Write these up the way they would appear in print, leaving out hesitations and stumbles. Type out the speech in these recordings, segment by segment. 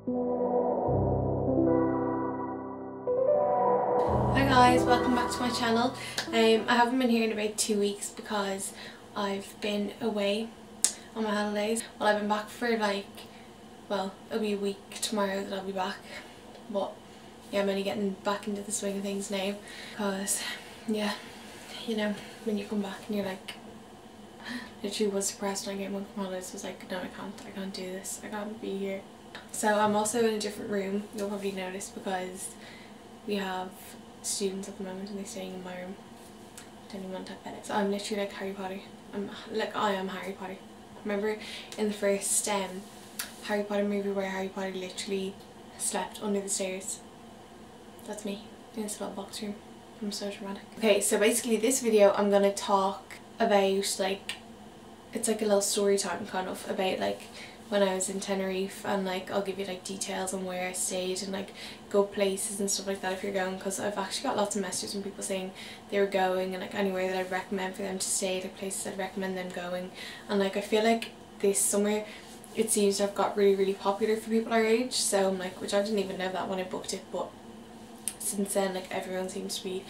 Hi guys, welcome back to my channel. I haven't been here in about 2 weeks because I've been away on my holidays. Well, I've been back for well, it'll be a week tomorrow that I'll be back, but yeah, I'm only getting back into the swing of things now because yeah, you know, when you come back and you're like, literally was depressed when I came home from holidays. I was like, no, I can't do this, I can't be here. So I'm also in a different room, you'll probably notice, because we have students at the moment and they're staying in my room. Don't even want to talk about it. So I'm literally like Harry Potter. I am Harry Potter. Remember in the first Harry Potter movie where Harry Potter literally slept under the stairs? That's me in this little box room. I'm so dramatic. Okay, so basically this video I'm gonna talk about it's like a little story time kind of about when I was in Tenerife, and I'll give you details on where I stayed and good places and stuff like that if you're going, because I've actually got lots of messages from people saying they were going and anywhere that I'd recommend for them to stay, places I'd recommend them going, and I feel like this summer it seems to have got really popular for people our age, so I'm which I didn't even know that when I booked it, but since then everyone seems to be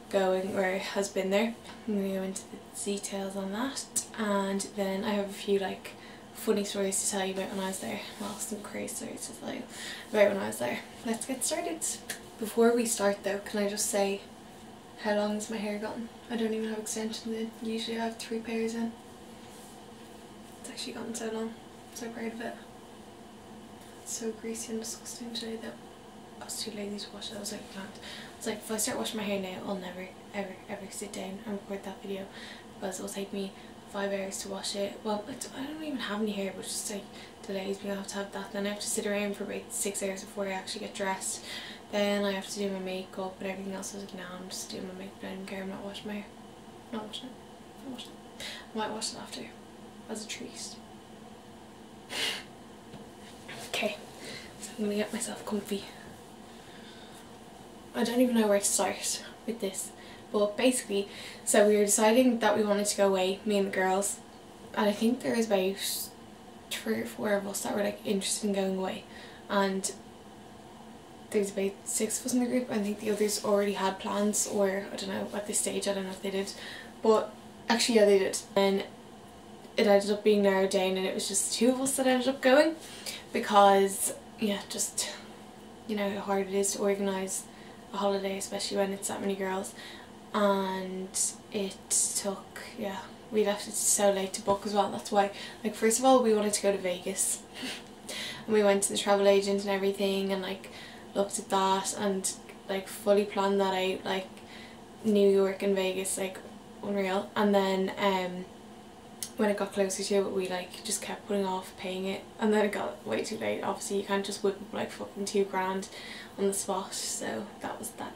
going or has been there. I'm going to go into the details on that, and then I have a few funny stories to tell you about when I was there. Well, some crazy stories to tell you about when I was there. Let's get started. Before we start though, can I just say how long has my hair gotten? I don't even have extensions in. Usually I have 3 pairs in. It's actually gotten so long. I'm so proud of it. It's so greasy and disgusting today though. I was too lazy to wash it. I was like, I can't. It's like if I start washing my hair now, I'll never ever sit down and record that video, because it'll take me 5 hours to wash it. Well, I don't even have any hair, but just delays me. I have to have that. Then I have to sit around for about 6 hours before I actually get dressed. Then I have to do my makeup and everything else. I was like, nah, I'm just doing my makeup. I don't care. I'm not washing my hair. I'm not washing it. I'm not washing it. I might wash it after as a treat. Okay, so I'm gonna get myself comfy. I don't even know where to start with this, but basically, so we were deciding that we wanted to go away, me and the girls, and I think there was about 3 or 4 of us that were interested in going away, and there's about 6 of us in the group. I think the others already had plans, or I don't know, at this stage I don't know if they did, but actually yeah, they did, and it ended up being narrowed down and it was just 2 of us that ended up going, because yeah, just you know how hard it is to organise a holiday, especially when it's that many girls, and it took, yeah, we left it so late to book as well. That's why, first of all we wanted to go to Vegas and we went to the travel agent and everything and looked at that and fully planned that out, New York and Vegas, unreal. And then when it got closer to it, we just kept putting off paying it, and then it got way too late. Obviously you can't just whip up fucking $2 grand on the spot, so that was that.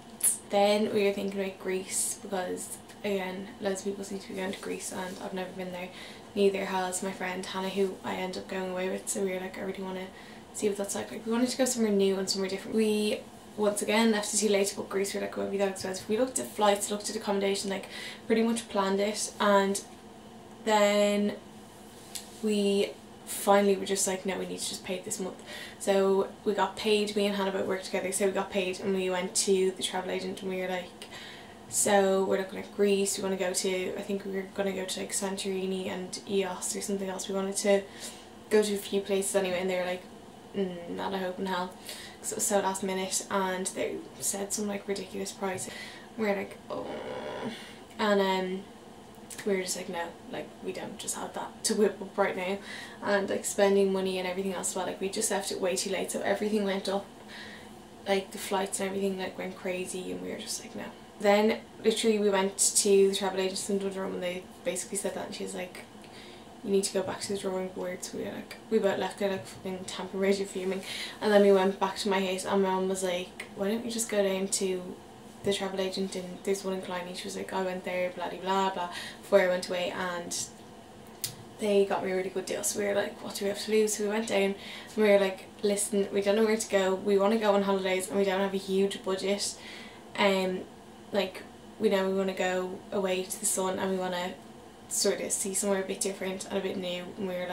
Then we were thinking about Greece, because again loads of people seem to be going to Greece and I've never been there, neither has my friend Hannah, who I ended up going away with, so we were I really want to see what that's like. We wanted to go somewhere new and somewhere different. We once again left it too late to book Greece. We were it won't be that expensive. We looked at flights, looked at accommodation, pretty much planned it, and then we finally were just no, we need to just pay it this month. So we got paid, me and Hannah both worked together, so we got paid and we went to the travel agent and we were so we're looking at Greece, we want to go to, I think we were going to go to Santorini and Eos or something else. We wanted to go to a few places anyway, and they were not a hope in hell, because it was so last minute and they said some ridiculous price. We were oh, and we were just no, we don't just have that to whip up right now, and spending money and everything else. Well, we just left it way too late, so everything went up, the flights and everything went crazy, and we were just no. Then literally we went to the travel agents in Dundrum and they basically said that, and she was you need to go back to the drawing board. So we were we both left there fucking tamper raging fuming, and then we went back to my house and my mum was why don't we just go down to the travel agent, and there's one in Killiney. She was I went there blah blah blah before I went away, and they got me a really good deal. So we were what do we have to lose? So we went down and we were listen, we don't know where to go, we want to go on holidays and we don't have a huge budget, we know we want to go away to the sun and we want to sort of see somewhere a bit different and a bit new, and we were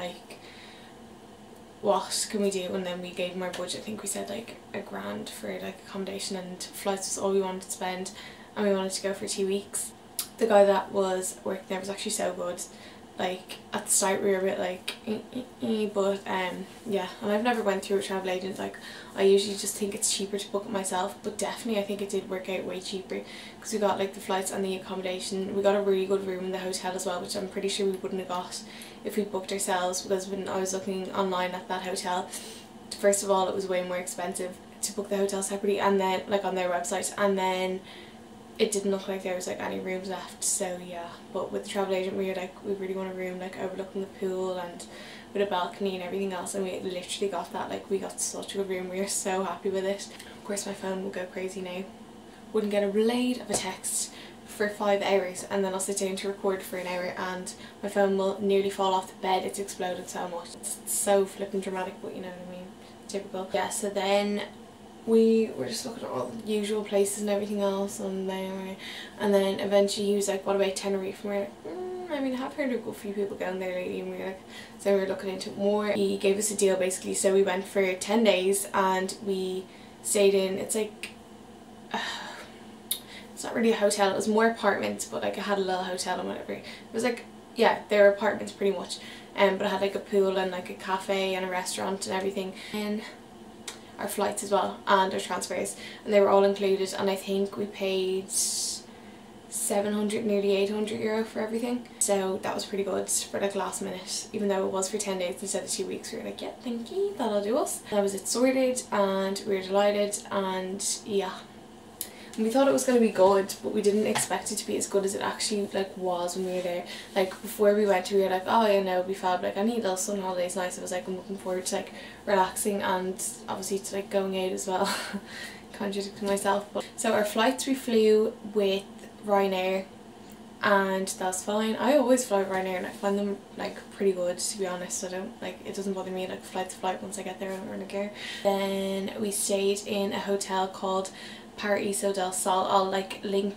what can we do, and then we gave him our budget. I think we said like £1,000 for like accommodation, and flights was all we wanted to spend, and we wanted to go for 2 weeks. The guy that was working there was actually so good. Like at the start we were a bit like but yeah, and I've never went through a travel agent. Like I usually just think it's cheaper to book it myself, but definitely I think it did work out way cheaper, because we got like the flights and the accommodation. We got a really good room in the hotel as well, which I'm pretty sure we wouldn't have got if we booked ourselves, because when I was looking online at that hotel, first of all it was way more expensive to book the hotel separately, and then like on their website, and then it didn't look like there was like any rooms left. So yeah, but with the travel agent we were like, we really want a room like overlooking the pool and with a balcony and everything else, and we literally got that. Like we got such a good room, we were so happy with it. Of course my phone will go crazy now. Wouldn't get a blade of a text for 5 hours, and then I'll sit down to record for an hour and my phone will nearly fall off the bed. It's exploded so much. It's so flippin' dramatic, but you know what I mean, typical. Yeah, so then we were just looking at all the usual places and everything else on there, and then eventually he was like, what about Tenerife? And we were like, I mean, I have heard of a few people going there lately, and we were like, so we were looking into it more. He gave us a deal basically, so we went for 10 days and we stayed in, it's like it's not really a hotel, it was more apartments, but like it had a little hotel and whatever. It was like, yeah, they were apartments pretty much, but it had like a pool and like a cafe and a restaurant and everything, and our flights as well and our transfers, and they were all included, and I think we paid 700, nearly 800 euro for everything. So that was pretty good for like last minute, even though it was for 10 days instead of 2 weeks. We were like, yeah, thank you, that'll do us. That was it sorted, and we were delighted, and yeah. And we thought it was going to be good, but we didn't expect it to be as good as it actually like was when we were there. Like before we went, we were like, oh yeah, no, it'll be fab, like I need a little sun holidays, nice. I was like, I'm looking forward to like relaxing and obviously to like going out as well. Contradicting myself. But so our flights, we flew with Ryanair, and that's fine. I always fly with Ryanair and I find them like pretty good, to be honest. I don't like, it doesn't bother me, like flight to flight. Once I get there I don't really care. Then we stayed in a hotel called Paraiso del Sol. I'll like link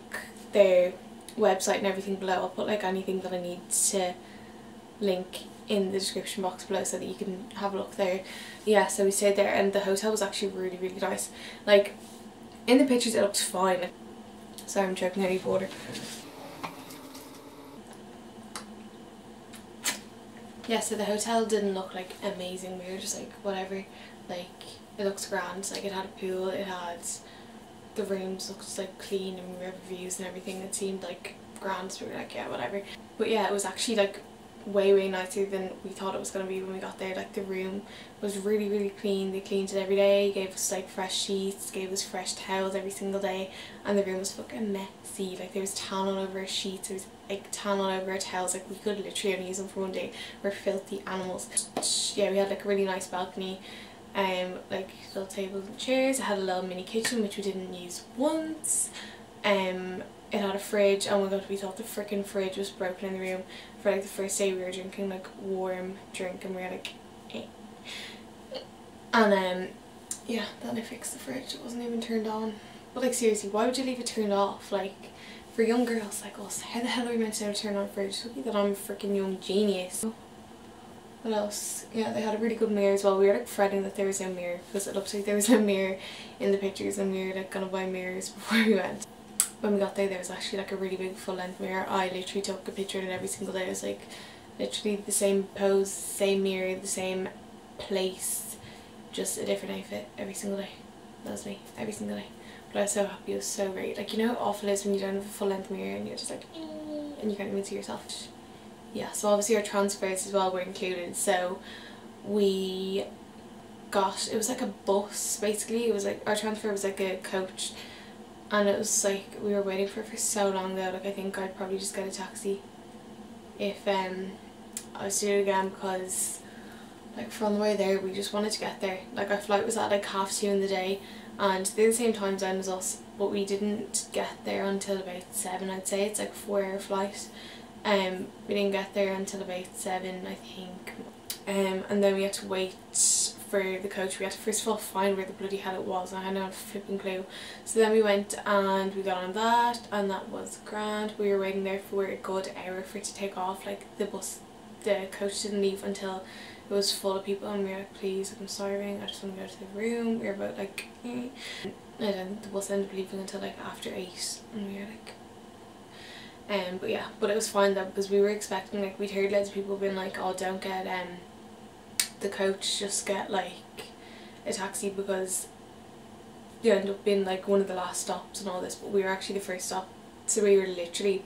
their website and everything below. I'll put like anything that I need to link in the description box below so that you can have a look there. Yeah, so we stayed there, and the hotel was actually really, really nice. Like in the pictures it looks fine. Sorry, I'm choking, I need water. Yeah, so the hotel didn't look like amazing. We were just like, whatever, like it looks grand. Like it had a pool, it had, the rooms looked like clean and river views and everything. It seemed like grand, so we were like, yeah, whatever. But yeah, it was actually like way nicer than we thought it was going to be when we got there. Like the room was really, really clean. They cleaned it every day, gave us like fresh sheets, gave us fresh towels every single day, and the room was fucking messy. Like there was tan all over our sheets, there was like tan all over our towels. Like we could literally only use them for one day. We're filthy animals. Yeah, we had like a really nice balcony, like little tables and chairs. It had a little mini kitchen which we didn't use once. It had a fridge. Oh my god, we thought the freaking fridge was broken in the room. For like the first day we were drinking like warm drink and we were like eh. And yeah, then I fixed the fridge. It wasn't even turned on. But like seriously, why would you leave it turned off? Like for young girls like us, how the hell are we meant to know to turn on a fridge? Look at that, I'm a freaking young genius. What else? Yeah, they had a really good mirror as well. We were like fretting that there was no mirror because it looked like there was no mirror in the pictures, and we were like gonna buy mirrors before we went. When we got there was actually like a really big full length mirror. I literally took a picture of it every single day. It was like literally the same pose, same mirror, the same place, just a different outfit every single day. That was me, every single day. But I was so happy, it was so great. Like, you know how awful it is when you don't have a full length mirror and you're just like and you can't even see yourself. Yeah, so obviously our transfers as well were included. So we got, it was like a bus basically. It was like, our transfer was like a coach, and it was like, we were waiting for it for so long though. Like I think I'd probably just get a taxi if I was to do it again, because like from the way there we just wanted to get there. Like our flight was at like 2:30 in the day, and they're the same time zone as us, but we didn't get there until about 7, I'd say. It's like a 4-hour flight. We didn't get there until about 7, I think. And then we had to wait for the coach. We had to first of all find where the bloody hell it was. I had no flipping clue. So then we went and we got on that, and that was grand. We were waiting there for a good hour for it to take off. Like the coach didn't leave until it was full of people, and we were like, please, like, I'm starving, I just want to go to the room. We were about like I don't think the bus ended up leaving until like after 8, and we were like but yeah, but it was fine though, because we were expecting, like, we'd heard loads of people being like, oh, don't get the coach, just get like a taxi, because you end up being like one of the last stops and all this. But we were actually the first stop, so we were literally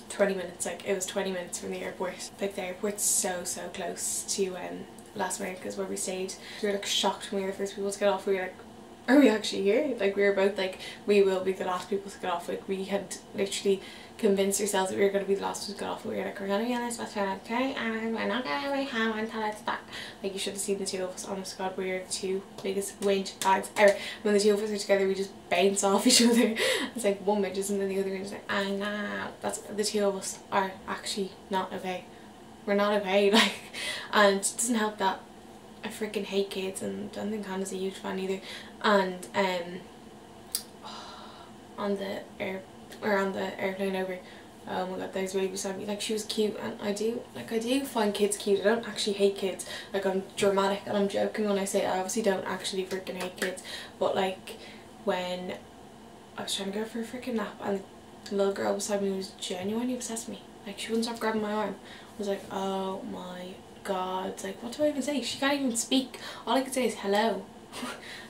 20 minutes, like it was 20 minutes from the airport. Like the airport's so close to Las Americas where we stayed. We were like shocked when we were the first people to get off. We were like, are we actually here? Like we were both like, we will be the last people to get off. Like we had literally convinced ourselves that we were going to be the last people to get off. We were like, we're going to be on this bus ride, okay, and we're not going to be home until it's back. Like you should have seen the two of us, honest to God, we were the two biggest winch bags ever. When the two of us are together, we just bounce off each other. It's like one winch and then the other winch is like, I know. That's, the two of us are actually not okay. We're not okay, like, and it doesn't help that I freaking hate kids, and don't think Hannah's a huge fan either. And on the airplane over, oh my god, there's a baby beside me. Like she was cute, and I do find kids cute. I don't actually hate kids. Like I'm dramatic and I'm joking when I say I obviously don't actually freaking hate kids. But like when I was trying to go for a freaking nap and the little girl beside me was genuinely obsessed with me. Like she wouldn't stop grabbing my arm. I was like, oh my god, like what do I even say? She can't even speak. All I could say is hello.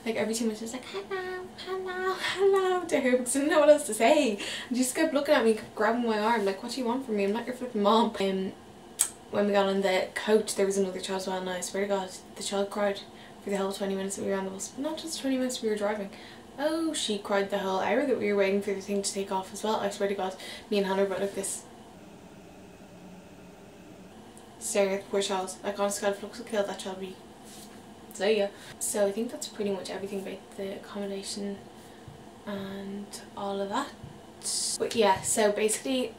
Like every 2 minutes, just like hello, hello, hello to her, because I didn't know what else to say. And she just kept looking at me, kept grabbing my arm, like what do you want from me? I'm not your flipping mom. When we got on the coach, there was another child as well, and I swear to God, the child cried for the whole 20 minutes that we were on the bus. But not just 20 minutes we were driving. Oh, she cried the whole hour that we were waiting for the thing to take off as well. I swear to God, me and Hannah were like this, staring at the poor child. Like honest to God, if looks will kill that child, we so yeah. So I think that's pretty much everything about the accommodation and all of that. But yeah, so basically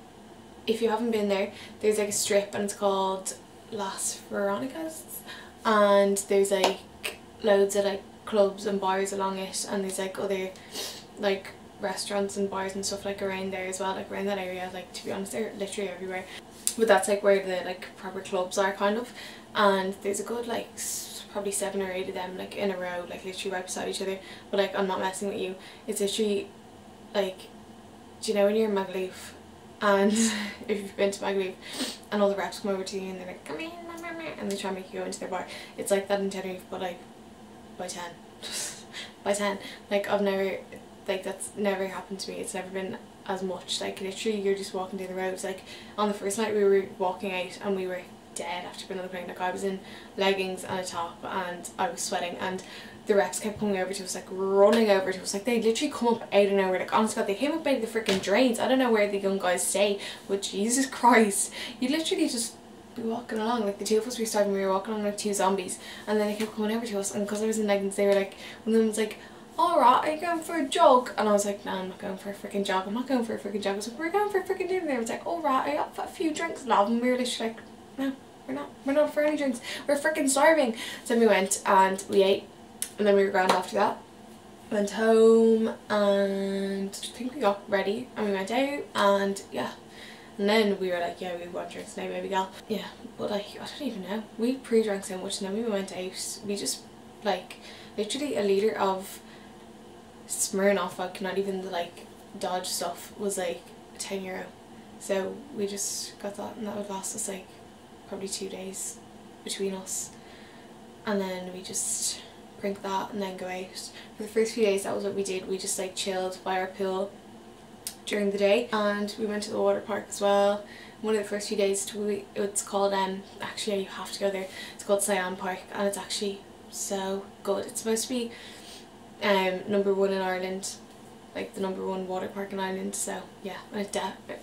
if you haven't been there, there's like a strip and it's called Las Veronicas, and there's like loads of like clubs and bars along it, and there's like other like restaurants and bars and stuff like around there as well, like around that area. Like to be honest, they're literally everywhere, but that's like where the like proper clubs are kind of. And there's a good like probably 7 or 8 of them like in a row, like literally right beside each other. But like I'm not messing with you, it's literally like, do you know when you're in Magaluf and if you've been to Magaluf and all the reps come over to you and they're like come in, and they try and make you go into their bar? It's like that in Tenerife, but like by 10 by 10. Like I've never, like that's never happened to me. It's never been as much. Like literally you're just walking down the roads. Like on the first night we were walking out and we were dead after being on the plane. Like I was in leggings and a top and I was sweating, and the reps kept coming over to us, like running over to us. Like they literally come up out of nowhere. Like honest God, they came up out of the freaking drains. I don't know where the young guys stay, but Jesus Christ, you literally just be walking along. Like the two of us were starving, we were walking along like two zombies, and then they kept coming over to us, and because I was in leggings they were like, one of them was like, alright, are you going for a jog? And I was like, no, I'm not going for a freaking jog, I'm not going for a freaking jog. I was like, we're going for a freaking dinner. They was like, alright, I got a few drinks, love. And we were literally like, no, we're not for any drinks, we're freaking starving. So we went and we ate, and then we were grand after that. Went home and I think we got ready and we went out, and yeah, and then we were like, yeah, we want drinks now, baby girl. Yeah, but like I don't even know, we pre-drank so much, and then we went out, we just like literally a litre of Smirnoff, like not even the like Dodge stuff, was like €10. So we just got that, and that would last us like probably 2 days between us, and then we just drink that and then go out. For the first few days that was what we did. We just like chilled by our pool during the day, and we went to the water park as well. One of the first few days it's called actually you have to go there, it's called SIAM Park, and it's actually so good. It's supposed to be #1 in Ireland, like the #1 water park in Ireland. So yeah, and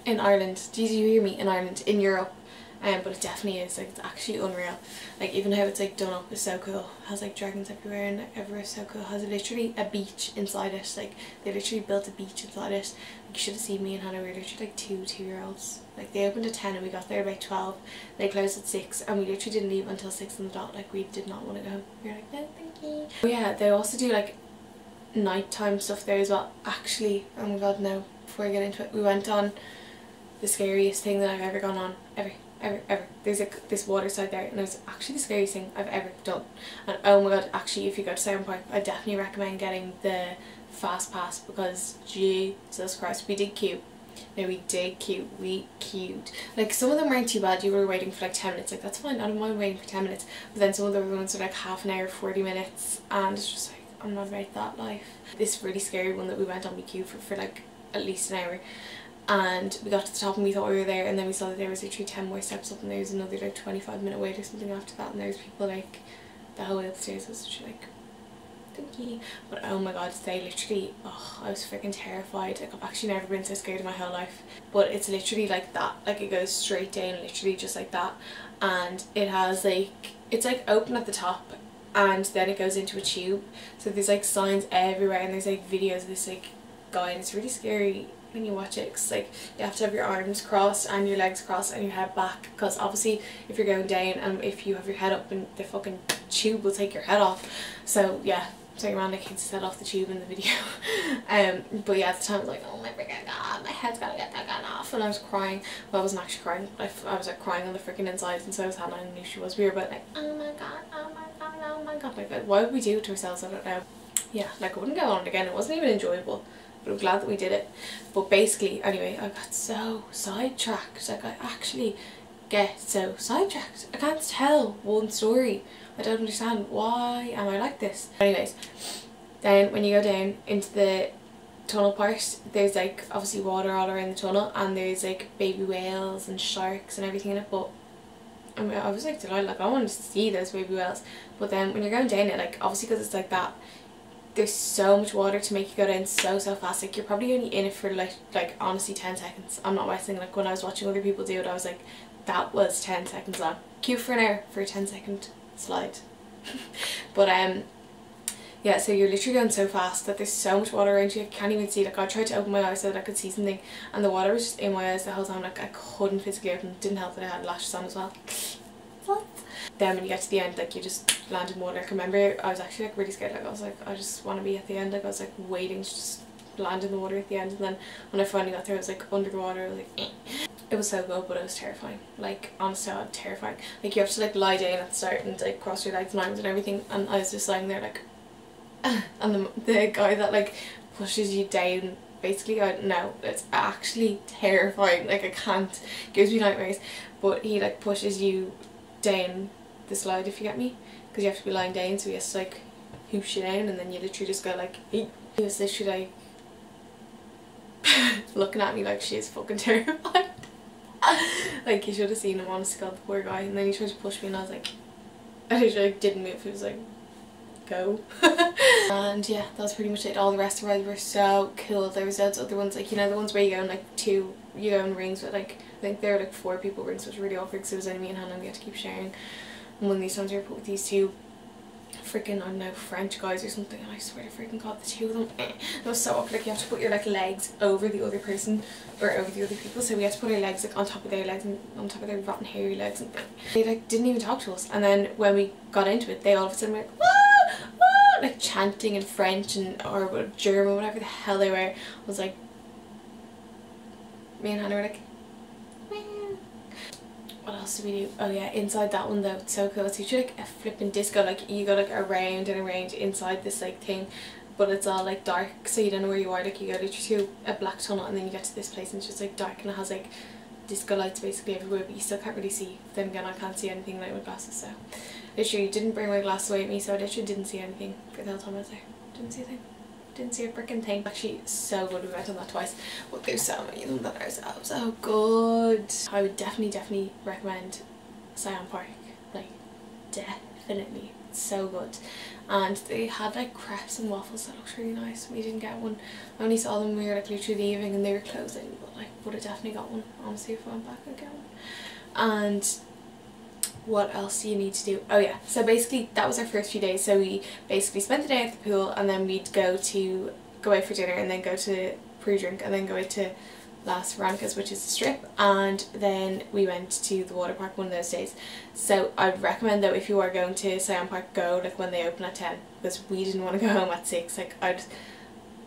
in Ireland, do you hear me? In Ireland, in Europe. But it definitely is, like it's actually unreal. Like even how it's like done up is so cool. It has like dragons everywhere, and everywhere's so cool. It has literally a beach inside it. Like they literally built a beach inside it. Like you should have seen me and Hannah, we were literally like two-year-olds. Like they opened at 10 and we got there by 12. They closed at 6 and we literally didn't leave until 6 on the dot. Like we did not want to go home. We were like, no thank you. But yeah, they also do like nighttime stuff there as well. Actually, oh my god, no, before I get into it, we went on the scariest thing that I've ever gone on, ever. ever. There's like this water slide there, and it was actually the scariest thing I've ever done. And oh my god, actually if you go to SIAM Park, I definitely recommend getting the fast pass, because Jesus Christ, we did queue. No, we did queue. We queued. Like, some of them weren't too bad. You were waiting for like 10 minutes. Like, that's fine. I don't mind waiting for 10 minutes. But then some of the other ones were like half an hour, 40 minutes. And it's just like, I'm not about that life. This really scary one that we went on, we queued for like at least an hour. And we got to the top and we thought we were there. And then we saw that there was literally 10 more steps up. And there was another like 25-minute wait or something after that. And there was people like, the whole way upstairs was just like, but oh my god, they literally, oh, I was freaking terrified. Like, I've actually never been so scared in my whole life. But it's literally like that, like it goes straight down, literally just like that. And it has like, it's like open at the top, and then it goes into a tube. So there's like signs everywhere, and there's like videos of this like guy, and it's really scary when you watch it, because like you have to have your arms crossed and your legs crossed and your head back, because obviously if you're going down and if you have your head up, and the fucking tube will take your head off. So yeah, so Miranda kicked his head off the tube in the video. But yeah, at the time I was like, oh my freaking god, my head's gotta get that gun off, and I was crying. Well, I wasn't actually crying, I was like crying on the freaking inside, and so was Hannah, and I knew she was. We were both like, oh my god, oh my god, oh my god. Like, why would we do it to ourselves? I don't know. Yeah, like I wouldn't go on it again. It wasn't even enjoyable, but I'm glad that we did it. But basically, anyway, I got so sidetracked. Like, I actually get so sidetracked. I can't tell one story. I don't understand, why am I like this? Anyways, then when you go down into the tunnel part, there's like obviously water all around the tunnel, and there's like baby whales and sharks and everything in it. But I mean, I was like delighted, like I wanted to see those baby whales. But then when you're going down it, like obviously because it's like that, there's so much water to make you go down so fast. Like, you're probably only in it for like honestly 10 seconds. I'm not wasting. Like, when I was watching other people do it, I was like, that was 10 seconds long. Queue for an hour for a 10-second slide. But yeah, so you're literally going so fast that there's so much water around you, I can't even see. Like, I tried to open my eyes so that I could see something, and the water was just in my eyes the whole time. Like, I couldn't physically open. Didn't help that I had lashes on as well. What? Then when you get to the end, like, you just land in water. I can remember I was actually like really scared. Like, I was like, I just want to be at the end. Like, I was like waiting to just land in the water at the end. And then when I finally got there, I was like under the water. I was like, eh. It was so good, but it was terrifying. Like, honestly, terrifying. Like, you have to like lie down at the start and like cross your legs and arms and everything. And I was just lying there like, and the guy that like pushes you down, basically, I don't know, it's actually terrifying. Like, I can't, it gives me nightmares. But he like pushes you down the slide, if you get me, because you have to be lying down, so he has to like hoosh you down, and then you literally just go like, he was literally like looking at me like she is fucking terrified. Like, you should have seen him, honest to God, the poor guy. And then he tried to push me, and I was like, I literally like, didn't move. He was like, go. And yeah, that was pretty much it. All the rest of the rides were so cool. There was loads of other ones, like, you know, the ones where you go in like you go in rings with like, I think there were like 4 people rings, which was really awkward because it was only me and Hannah, and we had to keep sharing. And one of these times we were put with these 2 freaking, I don't know, French guys or something, and I swear to freaking God, the 2 of them, it was so awkward. Like, you have to put your like legs over the other person, or over the other people, so we had to put our legs like on top of their legs, and on top of their rotten hairy legs, and they like didn't even talk to us. And then when we got into it, they all of a sudden were like, wah, wah, like chanting in French and or German, whatever the hell they were. I was like, me and Hannah were like, what else did we do? Oh yeah, inside that one though, it's so cool. It's usually like a flipping disco. Like, you go like around and around inside this like thing, but it's all like dark, so you don't know where you are. Like, you go literally to a black tunnel, and then you get to this place and it's just like dark, and it has like disco lights basically everywhere, but you still can't really see. Then again, I can't see anything like with glasses, so literally didn't bring my glasses away with me, so I literally didn't see anything for the whole time I was there. Didn't see a thing. Didn't see a freaking thing. Actually, so good. We went on that twice, but there's so many of them that are so good. I would definitely recommend SIAM Park. Like, definitely, it's so good. And they had like crepes and waffles that looked really nice. We didn't get one. I only saw them when we were like literally leaving, and they were closing. But like, would have definitely got one. Honestly, if I went back, I'd get one. And what else do you need to do? Oh yeah, so basically that was our first few days. So we basically spent the day at the pool, and then we'd go out for dinner, and then go to pre-drink, and then go out to Las Veronicas, which is the strip, and then we went to the water park one of those days. So I'd recommend though, if you are going to SIAM Park, go like when they open at 10, because we didn't want to go home at 6. Like, I'd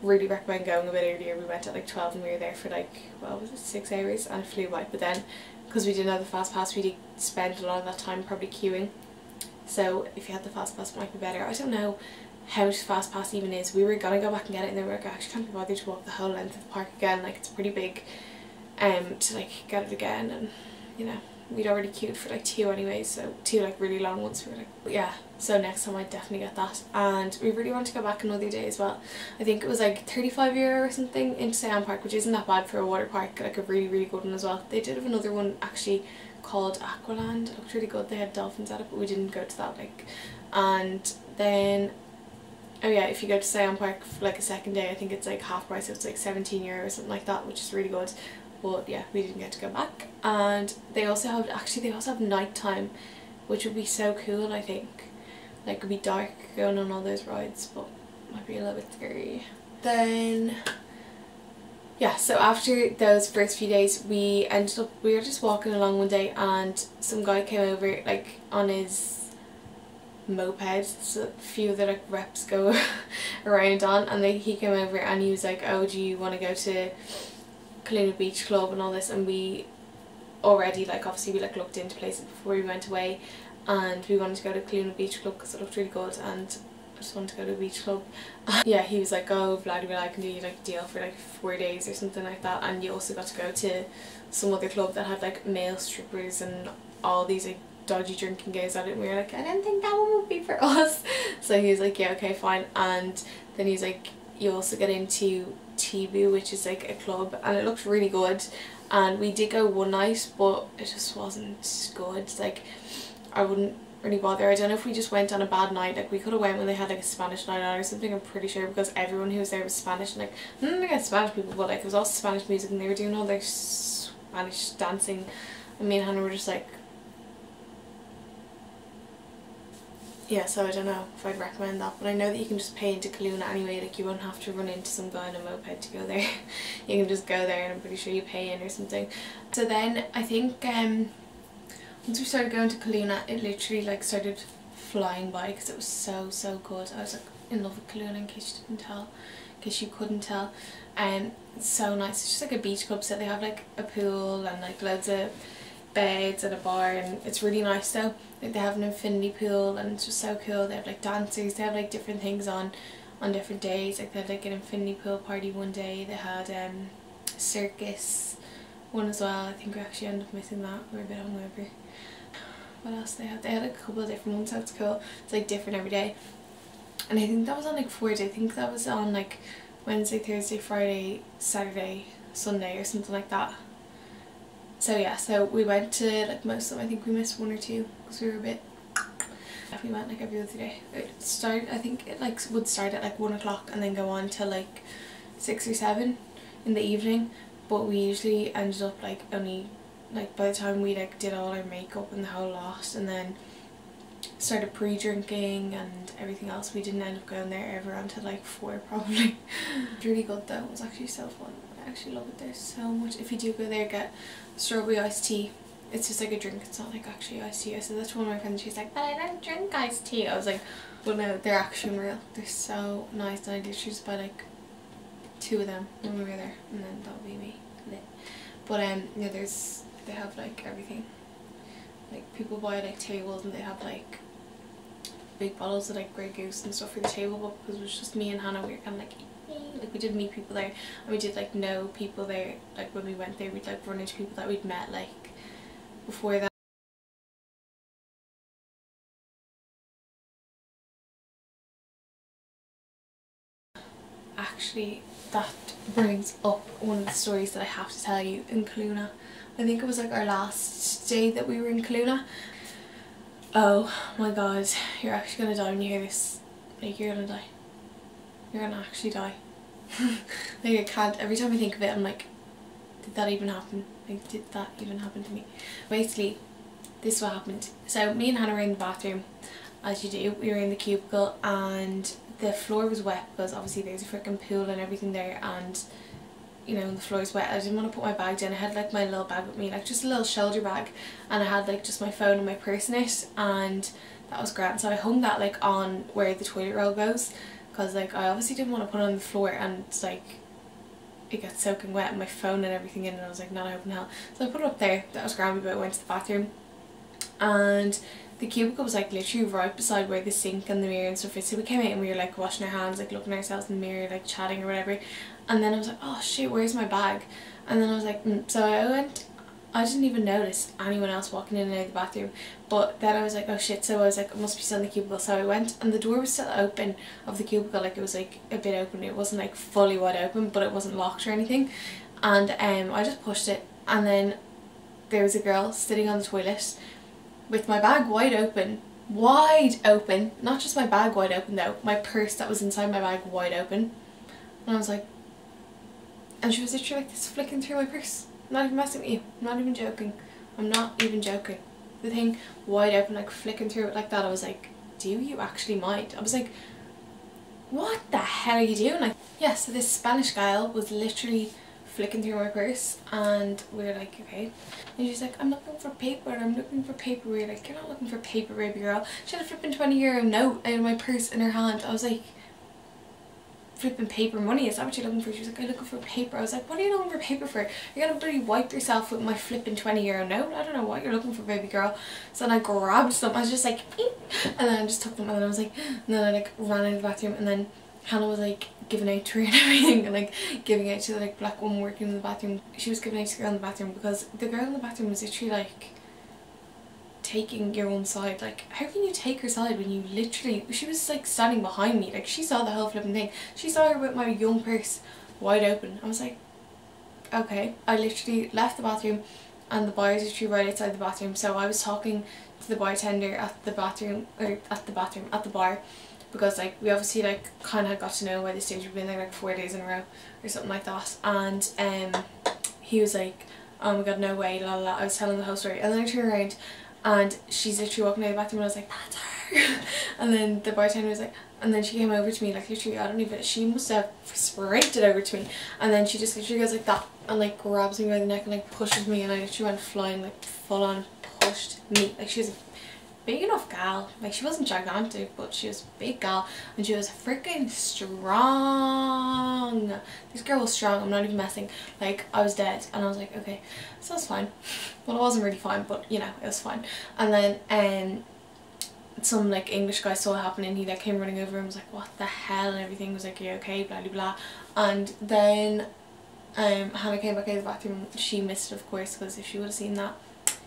really recommend going a bit earlier. We went at like 12, and we were there for like, what was it, 6 hours, and it flew by. But then because we didn't have the fast pass, we did spend a lot of that time probably queuing. So if you had the fast pass, it might be better. I don't know how much fast pass even is. We were gonna go back and get it, and then we were like, I actually can't be bothered to walk the whole length of the park again. Like, it's pretty big, to like get it again, and you know, we'd already queued for like 2 anyways, so 2 like really long ones. We were like, but yeah, so next time I'd definitely get that. And we really want to go back another day as well. I think it was like €35 or something into SIAM Park, which isn't that bad for a water park, like a really good one as well. They did have another one actually called Aqualand. It looked really good. They had dolphins at it, but we didn't go to that. Like, and then oh yeah, if you go to SIAM Park for like a second day, I think it's like half price, so it's like €17 or something like that, which is really good. But yeah, we didn't get to go back. And they also have nighttime, which would be so cool. I think like it would be dark going on all those rides, but might be a little bit scary. Then yeah, so after those first few days, we were just walking along one day, and some guy came over like on his moped. So a few of the like reps go around on, and he came over and he was like, oh, do you want to go to Kaluna Beach Club and all this? And we already like obviously we like looked into places before we went away, and we wanted to go to Kaluna Beach Club because it looked really good, and I just wanted to go to a beach club. Yeah, he was like, oh, blah blah blah, I can do you like a deal for like 4 days or something like that, and you also got to go to some other club that had like male strippers and all these like dodgy drinking games at it, and we were like, I didn't think that one would be for us. So he was like, yeah, okay, fine. And then he's like, you also get into Tibu, which is like a club, and it looked really good. And we did go one night, but it just wasn't good. Like, I wouldn't really bother. I don't know if we just went on a bad night. Like, we could have went when they had like a Spanish night on or something, I'm pretty sure, because everyone who was there was Spanish, and like, not against Spanish people, but like it was all Spanish music, and they were doing all their Spanish dancing, and me and Hannah were just like, yeah, so I don't know if I'd recommend that, but I know that you can just pay into Kaluna anyway. Like, you won't have to run into some guy on a moped to go there. You can just go there, and I'm pretty sure you pay in or something. So then I think once we started going to Kaluna, it literally like started flying by, because it was so good. I was like in love with Kaluna, in case you didn't tell, in case you couldn't tell. It's so nice. It's just like a beach club, so they have like a pool and like loads of beds and a bar, and it's really nice though. Like, they have an infinity pool, and it's just so cool. They have like dancers, they have like different things on different days. Like, they had like an infinity pool party one day, they had circus one as well. I think we actually ended up missing that, we were a bit hungover. What else they had? They had like a couple of different ones, so it's cool. It's like different every day, and I think that was on like 4 days. I think that was on like Wednesday, Thursday, Friday, Saturday, Sunday or something like that. So yeah, so we went to like most of them. I think we missed 1 or 2 because we were a bit. We went like every other day. I think it like would start at like 1 o'clock and then go on till like 6 or 7 in the evening. But we usually ended up like only like by the time we like did all our makeup and the whole lot, and then started pre-drinking and everything else, we didn't end up going there ever until like 4 probably. It's really good though. It was actually so fun. I actually love it there so much. If you do go there, get strawberry iced tea. It's just like a drink, it's not like actually iced tea. I said that to one of my friends, she's like, but I don't drink iced tea. I was like, well no, they're actually real. They're so nice, and I literally just buy like 2 of them when we were there, and then that'll be me lit. But yeah, they have like everything. Like, people buy like tables, and they have like big bottles of like Grey Goose and stuff for the table, but because it was just me and Hannah, we were kind of like we did meet people there, and we did like know people there. Like, when we went there, we'd like run into people that we'd met like before that. Actually, that brings up one of the stories that I have to tell you in Kaluna. I think it was like our last day that we were in Kaluna. Oh my god, you're actually gonna die when you hear this. Like, you're gonna die. You're gonna actually die. Like, I can't, every time I think of it I'm like, did that even happen? Like, did that even happen to me? Basically, this is what happened. So me and Hannah were in the bathroom, as you do. We were in the cubicle, and the floor was wet because obviously there's a freaking pool and everything there, and you know, the floor is wet. I didn't want to put my bag down. I had like my little bag with me, like just a little shoulder bag, and I had like just my phone and my purse in it, and that was grand. So I hung that like on where the toilet roll goes, because like I obviously didn't want to put it on the floor, and it's like it got soaking wet and my phone and everything in, and I was like, not open hell. So I put it up there. That was grand, but I went to the bathroom, and the cubicle was like literally right beside where the sink and the mirror and stuff is. So we came out and we were like washing our hands, like looking at ourselves in the mirror, like chatting or whatever. And then I was like, oh shit, where's my bag? And then I was like, so I went, I didn't even notice anyone else walking in and out of the bathroom. But then I was like, oh shit, so I was like, it must be still in the cubicle. So I went, and the door was still open of the cubicle, like it was like a bit open. It wasn't like fully wide open, but it wasn't locked or anything. And I just pushed it, and then there was a girl sitting on the toilet with my bag wide open, not just my bag wide open though, my purse that was inside my bag wide open. And I was like, and she was literally like this, flicking through my purse. I'm not even messing with you, I'm not even joking, I'm not even joking. The thing wide open, like flicking through it like that. I was like, do you actually mind? I was like, what the hell are you doing? Like, yeah, so this Spanish gal was literally flicking through my purse, and we were like, okay. And she's like, I'm looking for paper, I'm looking for paper. We were like, you're not looking for paper, baby girl. She had a flipping €20 note out of my purse in her hand. I was like, flipping paper money, is that what you're looking for? She was like, I'm looking for paper. I was like, what are you looking for paper for? You're gonna bloody wipe yourself with my flipping €20 note? I don't know what you're looking for, baby girl. So then I grabbed them, I was just like, eep, and then I just took them, and then I was like, and then I like ran out of the bathroom, and then Hannah was like giving out to her and everything, and like giving out to the like black woman working in the bathroom. She was giving out to the girl in the bathroom, because the girl in the bathroom was literally like taking your own side. Like, how can you take her side when you literally, she was like standing behind me, like she saw the whole flipping thing. She saw her with my young purse wide open. I was like, okay. I literally left the bathroom, and the bar is literally right outside the bathroom, so I was talking to the bartender at the bathroom, or at the bar, because like we obviously like kind of got to know by this stage. We've been there like 4 days in a row or something like that, and he was like, oh my god, no way, la la la. I was telling the whole story, and then I turned around and she's literally walking out of the bathroom, and I was like, that's her. And then the bartender was like, and then she came over to me, like literally, I don't even, she must have sprinted over to me, and then she just literally goes like that and like grabs me by the neck and like pushes me, and I literally went flying, like full on pushed me. Like, she was a big enough gal, like she wasn't gigantic, but she was a big gal, and she was freaking strong. This girl was strong, I'm not even messing. Like, I was dead, and I was like, okay, so that's fine. Well, it wasn't really fine, but you know, it was fine. And then some like English guy saw it happening. He like came running over and was like, what the hell, and everything. Was like, are you okay, blah blah blah. And then Hannah came back out of the bathroom. She missed it, of course, because if she would have seen that,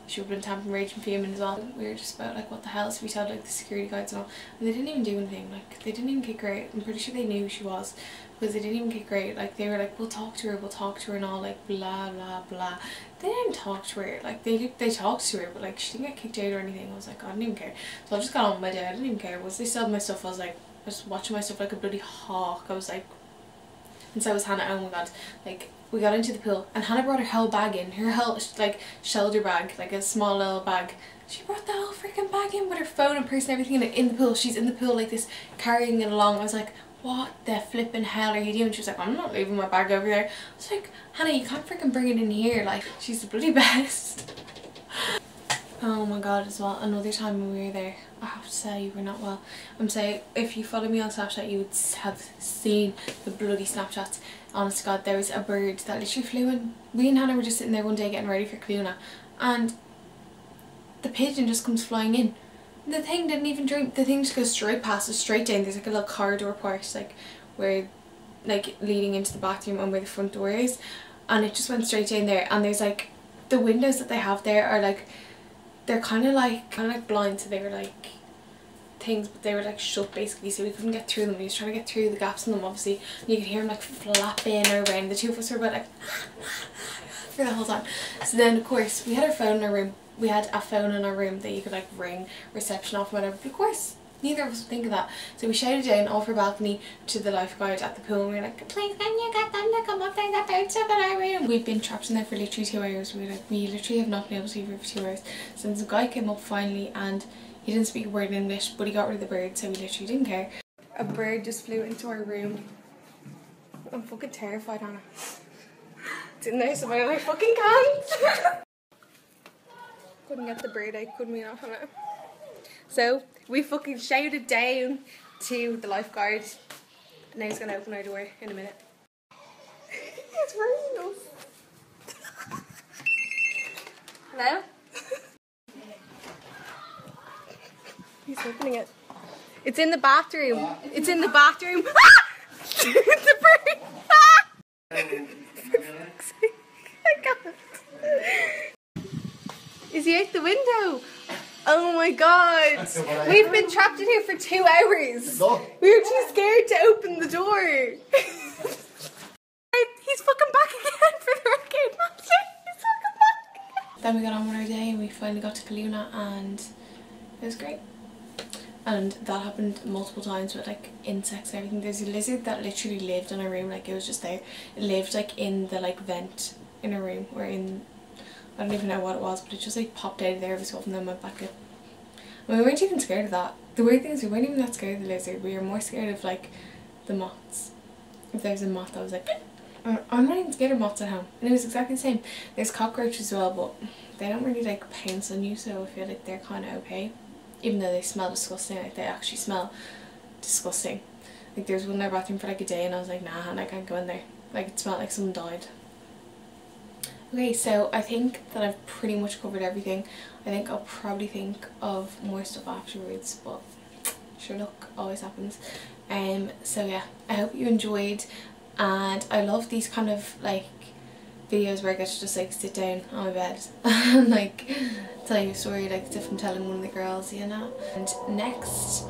she would have been tamping, raging, fuming as well. We were just about like, what the hell? So we told like the security guards and all, and they didn't even do anything. Like, they didn't even kick her out. I'm pretty sure they knew who she was, because they didn't even kick her out. Like, they were like, we'll talk to her and all, like blah blah blah. They didn't talk to her. Like, they talked to her, but like she didn't get kicked out or anything. I was like, I didn't even care. So I just got on with my day. I didn't even care. Once they still had my stuff, I was like, I was watching my stuff like a bloody hawk. I was like, and so was Hannah. Oh my god. Like, we got into the pool, and Hannah brought her whole bag in, her whole like shoulder bag, like a small little bag. She brought the whole freaking bag in with her phone and purse and everything in the pool. She's in the pool like this, carrying it along. I was like, what the flipping hell are you doing? She was like, I'm not leaving my bag over there. I was like, Hannah, you can't freaking bring it in here. Like, she's the bloody best. Oh my god, as well, another time when we were there, I have to say, you were not well. I'm saying, if you follow me on Snapchat, you would have seen the bloody Snapchats. Honest to god, there was a bird that literally flew in. We and Hannah were just sitting there one day getting ready for Cluna, and the pigeon just comes flying in. The thing didn't even drink. The thing just goes straight past us, straight down. There's like a little corridor part, like where, like leading into the bathroom and where the front door is, and it just went straight down there. And there's like, the windows that they have there are like, they're kind of like blind, so they were like things, but they were like shut basically, so we couldn't get through them. We was trying to get through the gaps in them, obviously, and you could hear him like flapping around. The two of us were about like for the whole time. So then of course we had our phone in our room. We had a phone in our room that you could like ring reception off, whatever, but of course neither of us would think of that. So we shouted down off our balcony to the lifeguard at the pool, and we were like, please can you get them to come up there, get out to our room. We'd been trapped in there for literally 2 hours. We were like, we literally have not been able to leave here for 2 hours. So the guy came up finally, and he didn't speak a word in English, but he got rid of the bird, so we literally didn't care. A bird just flew into our room. I'm fucking terrified, Hannah. It's in there somewhere, and I fucking can't. Couldn't get the bird out, couldn't we, not, Hannah? So we fucking shouted down to the lifeguard. Now he's gonna open our door in a minute. it's real. Hello? He's opening it. It's in the bathroom. It's in the bathroom. It's a bird. I can't. Is he out the window? Oh my god. We've been trapped in here for 2 hours. We were too scared to open the door. He's fucking back again for the arcade match. He's fucking back. Then we got on with our day and we finally got to Kaluna and it was great. And that happened multiple times with like insects and everything. There's a lizard that literally lived in a room, like it was just there. It lived like in the like vent in a room or in, I don't even know what it was, but it just like popped out of there every so often and then went back in. And we weren't even scared of that. The weird thing is we weren't even that scared of the lizard. We were more scared of like the moths. If there was a moth I was like, I'm not even scared of moths at home. And it was exactly the same. There's cockroaches as well, but they don't really like pounce on you, so I feel like they're kind of okay. Even though they smell disgusting, like they actually smell disgusting. Like there was one in our bathroom for like a day and I was like, nah, and I can't go in there. Like it smelled like someone died. Okay, so I think that I've pretty much covered everything. I think I'll probably think of more stuff afterwards, but sure luck always happens. So yeah, I hope you enjoyed, and I love these kind of like videos where I get to just like sit down on my bed and like tell you a story, like if I'm telling one of the girls, you know. And next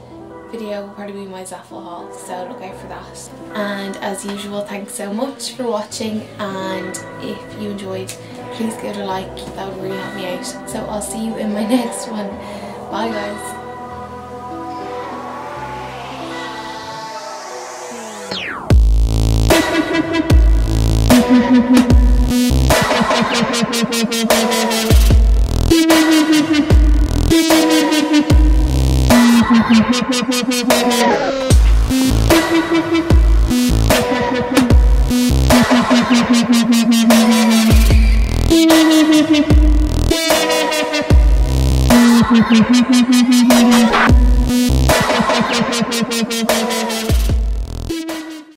video will probably be my Zaffle haul, so look out for that. And as usual, thanks so much for watching, and if you enjoyed, please give it a like, that would really help me out. So I'll see you in my next one. Bye guys. Thank you.